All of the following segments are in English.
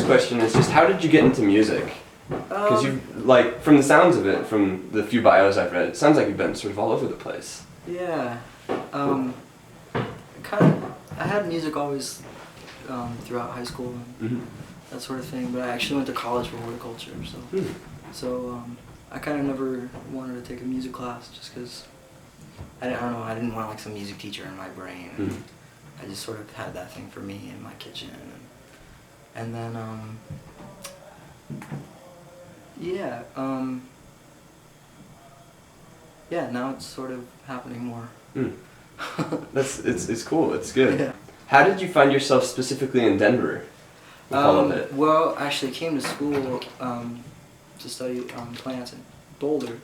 next question is just how did you get into music? Because you, like, from the sounds of it, from the few bios I've read, it sounds like you've been sort of all over the place. Yeah. I had music always throughout high school and that sort of thing, but I actually went to college for horticulture, so I kind of never wanted to take a music class just because I don't know, I didn't want like some music teacher in my brain. I just sort of had that thing for me in my kitchen, and then yeah, now it's sort of happening more. It's cool. It's good. Yeah. How did you find yourself specifically in Denver with all of it? Well, I actually came to school to study plants in Boulder,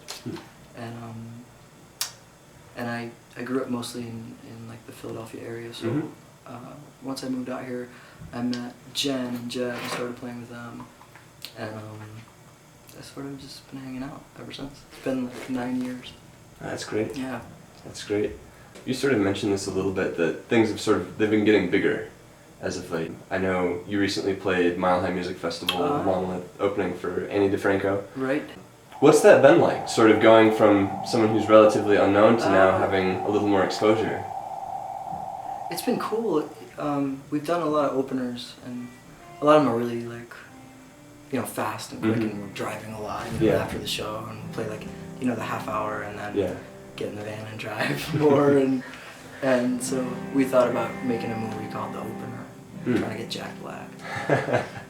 and I grew up mostly in like the Philadelphia area. So once I moved out here, I met Jen and Jed and started playing with them, and I sort of just been hanging out ever since. It's been like 9 years. That's great. Yeah. That's great. You sort of mentioned this a little bit, that things have they've been getting bigger as of late. I know you recently played Mile High Music Festival along with opening for Annie DeFranco. Right. What's that been like, sort of going from someone who's relatively unknown to now having a little more exposure? It's been cool. We've done a lot of openers, and a lot of them are really like, fast and quick, and we're driving a lot after the show, and we play like, the half hour, and then get in the van and drive more, and so we thought about making a movie called The Opener, trying to get Jack Black.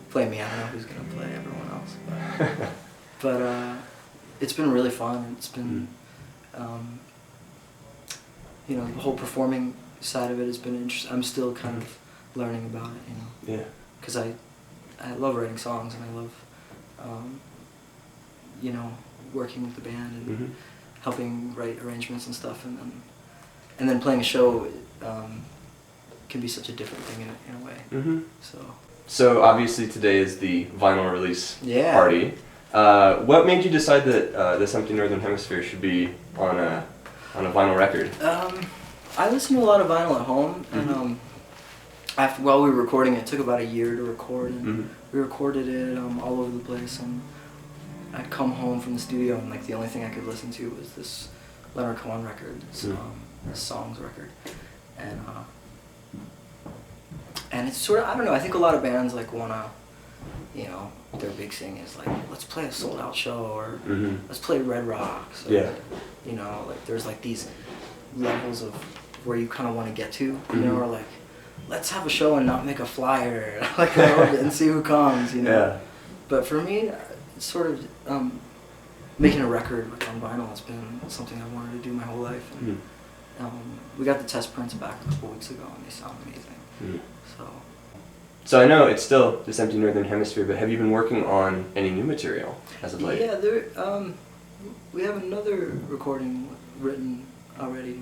Play me, I don't know who's gonna play everyone else, but it's been really fun. It's been, the whole performing side of it has been interesting. I'm still kind of learning about it, Yeah. Because I love writing songs, and I love, working with the band and helping write arrangements and stuff, and then playing a show can be such a different thing in a way. So obviously today is the vinyl release party. What made you decide that This Empty Northern Hemisphere should be on a vinyl record? I listen to a lot of vinyl at home, and while we were recording it took about a year to record, and we recorded it all over the place, and I'd come home from the studio, and like the only thing I could listen to was this Leonard Cohen record, this Songs record, and it's sort of, I don't know, I think a lot of bands like wanna, their big thing is like, let's play a sold out show, or let's play Red Rocks, or, like there's like these levels of where you kind of want to get to, or like, let's have a show and not make a flyer, like, and see who comes, But for me, it's sort of making a record on vinyl has been something I've wanted to do my whole life. And, we got the test prints back a couple weeks ago, and they sound amazing. So I know it's still This Empty Northern Hemisphere, but have you been working on any new material as of late? Yeah, we have another recording written already.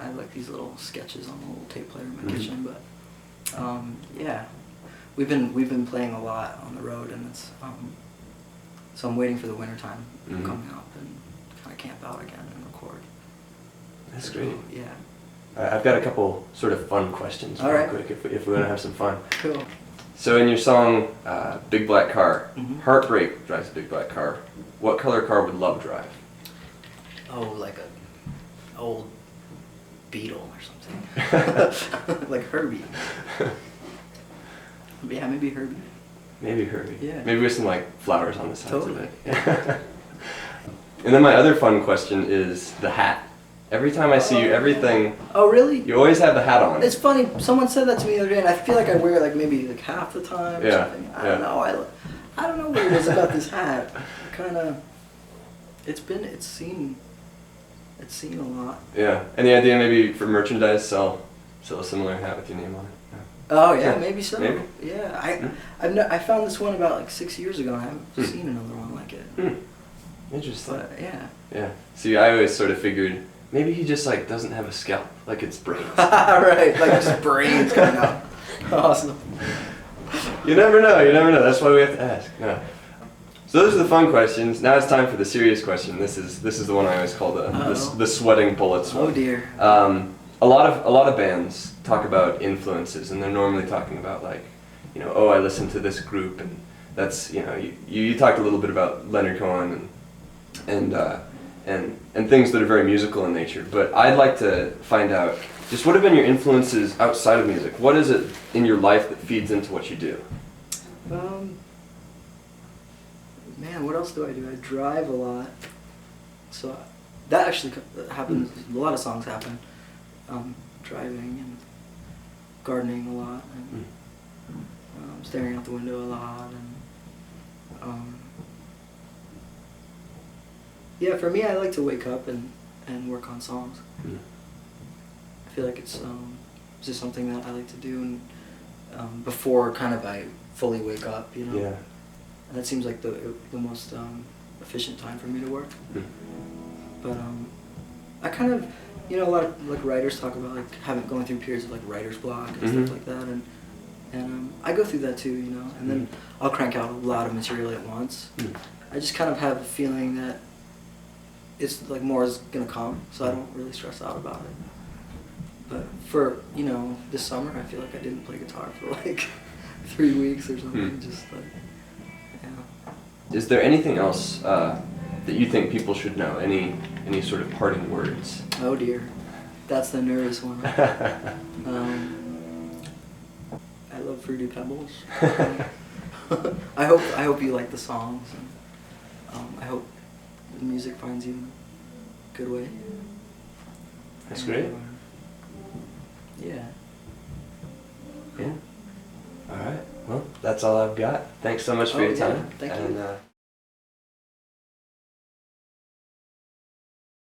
I have like these little sketches on a little tape player in my kitchen, but we've been playing a lot on the road, and it's so I'm waiting for the winter time coming up and kind of camp out again and record. That's great. Yeah. I've got a couple sort of fun questions real quick if we're gonna have some fun. Cool. So in your song Big Black Car, Heartbreak drives a big black car. What color car would Love drive? Oh, like a old Beetle or something. Like Herbie. Yeah, maybe Herbie. Maybe Herbie. Yeah. Maybe with some like flowers on the sides of Totally. it. Yeah. And then my other fun question is the hat. Every time I see you, everything. Oh, really? You always have the hat on. It's funny. Someone said that to me the other day, and I feel like I wear it like maybe like half the time or something. I don't know. I don't know what it is about this hat. Kind of. It's seen a lot. Yeah. And the idea maybe for merchandise, sell a similar hat with your name on it. Yeah. Oh yeah, maybe so. Maybe. Yeah. I found this one about like 6 years ago, and I haven't seen another one like it. Interesting. But yeah. Yeah. See, I always sort of figured maybe he just like doesn't have a scalp, like it's brains. Right, like just brains coming out. Awesome. You never know. That's why we have to ask. Yeah. So those are the fun questions. Now it's time for the serious question. This is the one I always call the sweating bullets one. Oh dear. A lot of bands talk about influences, and they're normally talking about like you know, oh, I listen to this group, and that's, you know, you talked a little bit about Leonard Cohen and things that are very musical in nature. But I'd like to find out just what have been your influences outside of music. What is it in your life that feeds into what you do? Man, what else do? I drive a lot, so that actually happens. A lot of songs happen. Driving and gardening a lot, and staring out the window a lot, and yeah, for me, I like to wake up and work on songs. I feel like it's just something that I like to do, and before kind of I fully wake up, you know. Yeah. And that seems like the most efficient time for me to work. But I kind of, you know, a lot of like writers talk about like going through periods of like writer's block and stuff like that, and I go through that too, you know. And then I'll crank out a lot of material at once. I just kind of have a feeling that it's like more is gonna come, so I don't really stress out about it. But for, you know, this summer, I feel like I didn't play guitar for like 3 weeks or something. Just like, yeah. Is there anything else that you think people should know? Any sort of parting words? Oh dear, that's the nervous one. I love Fruity Pebbles. I hope you like the songs, and I hope the music finds you in a good way. That's great. Yeah. Yeah. All right. Well, that's all I've got. Thanks so much for your time. Thank you.